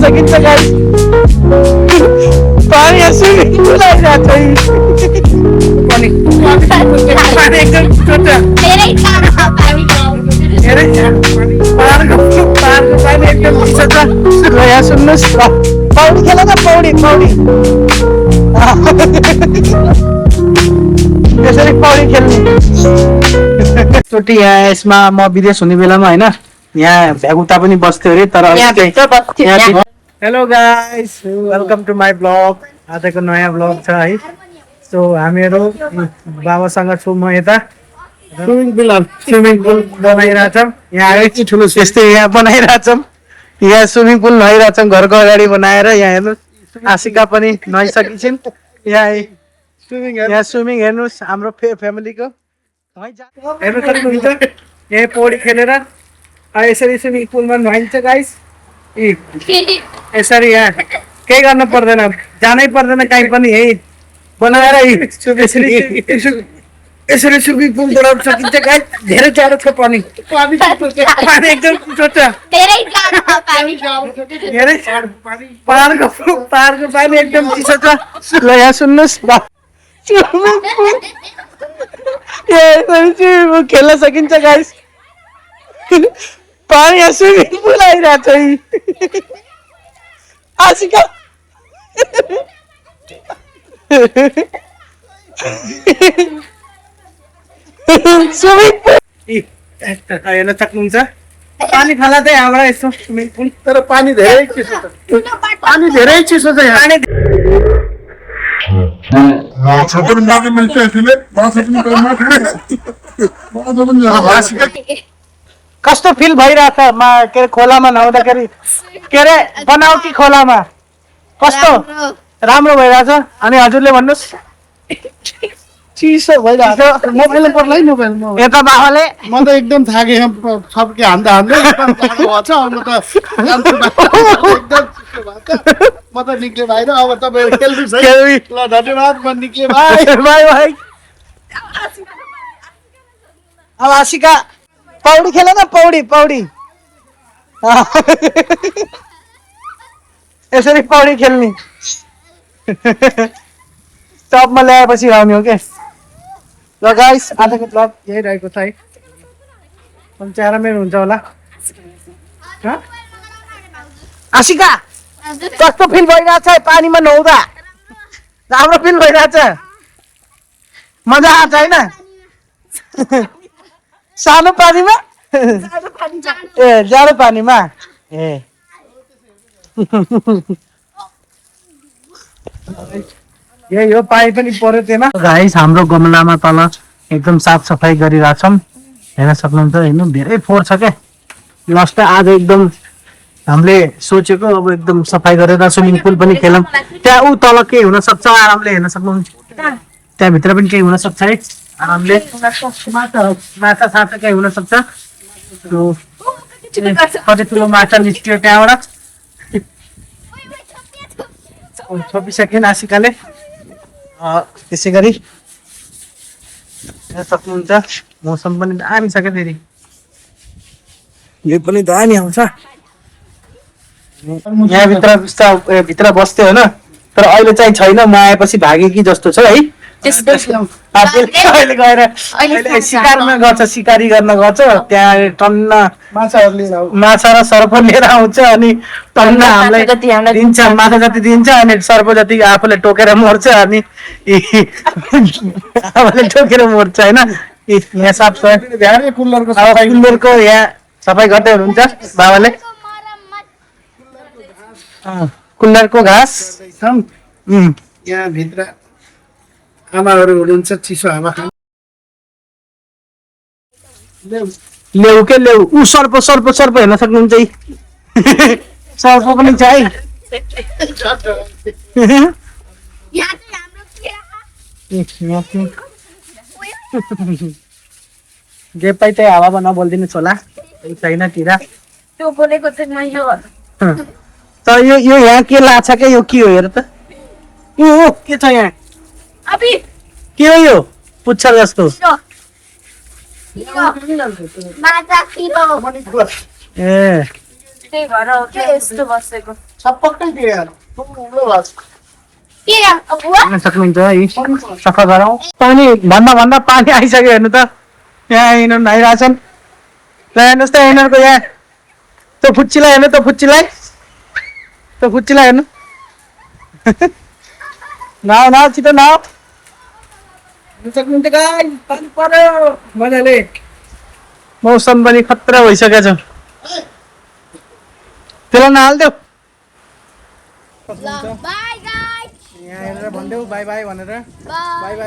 सकिन्छ गाइस पानी swimming pool आइरहेको छ पानी एकदम छोटा पानी एकदम चिसो छ ल यहाँ सुन्नुहोस् पौडी खेल न पौडी त्यसरी पौडी खेल्ने चोटि यहाँ यसमा म विदेश हुने बेलामा होइन यहाँ भ्यागुता पनि बस्थ्यो अरे तर hello guys welcome to my blog आजको नयाँ ब्लग छ है सो हामीहरू बाबासँग छु म यता स्विमिङ पुल बनाइरहेछौँ यहाँ ठुलो त्यस्तै यहाँ बनाइरहेछौँ यहाँ स्विमिङ पुल नुहाइरहेछौँ घरको अगाडि बनाएर यहाँ हेर्नु आशिका पनि नुहाइसकिन्छन् यहाँ स्विमिङ हेर्नुहोस् हाम्रो फ्यामिलीको हेर्नु सक्नुहुन्छ यहाँ पौडी खेलेर यसरी स्विमिङ पुलमा नुहाइन्छ गाइस यसरी यहाँ केही गर्नु पर्दैन जानै पर्दैन कहीँ पनि यही बनाएर यसरी स्विमिङ पुल बनाउन सकिन्छ गाइस धेरै जाडो छ पानी एकदम छोटा पहाडको पानी एकदम चिसो छ ल यहाँ सुन्नुहोस् खेल्न सकिन्छ गाइस पानी स्विमिङ पुल आइरहेको छ आशिका स्विमिङ पुल हेर्न सक्नुहुन्छ पानी खाला चाहिँ यहाँबाट यस्तो स्विमिङ पुल तर पानी धेरै चिसो छ कस्तो फिल भइरहेछ के अरे खोलामा नुहाउँदाखेरि के अरे बनावटी खोलामा कस्तो राम्रो भइरहेछ अनि हजुरले भन्नुहोस् चिसो भइरहेछ मोबाइल पर्ला है मोबाइल यता बाबाले म त एकदम थाके सबके हान्दा म त निक्ले भाइ र अब तपाईँ खेल्नुहोस् है ल धन्यवाद म निक्ले भाइ अब आशिका पौडी खेल न पौडी यसरी पौडी खेल्ने टपमा ल्याएपछि आउने हो के ल गाइस आजको ब्लग यही रहेको छ है चारामेर हुन्छ होला आशिका कस्तो फिल भइरहेछ पानीमा नुहाउँदा राम्रो फिल भइरहेछ मजा आउँछ होइन सानो पानीमा जाडो पानीमा यही हो पानी पनि पर्यो त्यसमा गाइस हाम्रो गमलामा तल एकदम साफ सफाई गरिरहेछौँ हेर्न सक्नुहुन्छ हेर्नु धेरै फोहोर छ क्या लास्ट आज एकदम हामीले सोचेको अब एकदम सफाई गरेर स्विमिङ पुल पनि खेलौँ त्यहाँ ऊ तल के हुन सक्छ आरामले हेर्न सक्नुहुन्छ त्यहाँभित्र पनि केही हुन सक्छ है आरामले माछा साछा केही हुन सक्छ कति ठुलो माछा निस्क्यो त्यहाँबाट छोपिसक्यो आशिकाले त्यसै गरी सक्नुहुन्छ मौसम पनि दामी छ क्या फेरि यो पनि दामी आउँछ यहाँभित्र बस्थ्यो होइन तर अहिले चाहिँ छैन म आएपछि भागे कि जस्तो छ है अहिले गएर सिकारमा गर्छ सिकारी गर्न गर्छ त्यहाँ टन्न माछा र सर्प लिएर आउँछ अनि टन्न हामीलाई दिन्छ माछा जति दिन्छ अनि सर्प जति आफूले टोकेर मर्छ अनि आफूले टोकेर मर्छ होइन यहाँ साफ कुल्लरको यहाँ सफाई गर्दै हुनुहुन्छ बाबाले कुल्लरको घाँस यहाँ भित्र आमाहरू हुनुहुन्छ चिसो हावा ल्याउ के ल्याउ ऊ सर्प हेर्न सक्नुहुन्छ है सर्प पनि छ है जे पाइ त्यही हावामा नबोलिदिनुहोस् होला छैन तिर त्यो बोलेको चाहिँ मैले हो तर यो यहाँ के लाग्छ क्या यो के हो हेर त ओ के छ यहाँ अबि के हो यो पुच्छर जस्तो माछा किलो ए त्यही भएर हो के यस्तो बसेको सब पक्कै थियो यार ठुलो भएको छ। के बुवा हेर्न सक्नुहुन्छ है सफा गरौँ पानी भन्दा भन्दा पानी आइसक्यो हेर्नु त यहाँ यिनीहरू नुहाइरहेछन् ल हेर्नुहोस् त यिनीहरूको यहाँ त्यो फुच्चीलाई हेर्नु त्यो फुच्चीलाई हेर्नु नाउ नाउ छिटो नाउ हेर्न सक्नुहुन्छ गाइस पानी पर्यो मजाले मौसम पनि खतरा भइसकेको छ त्यसलाई नहालिदेऊ बाई गाइस यहाँ हेरेर भनिदेऊ बाई बाई भनेर बाई बाई बाई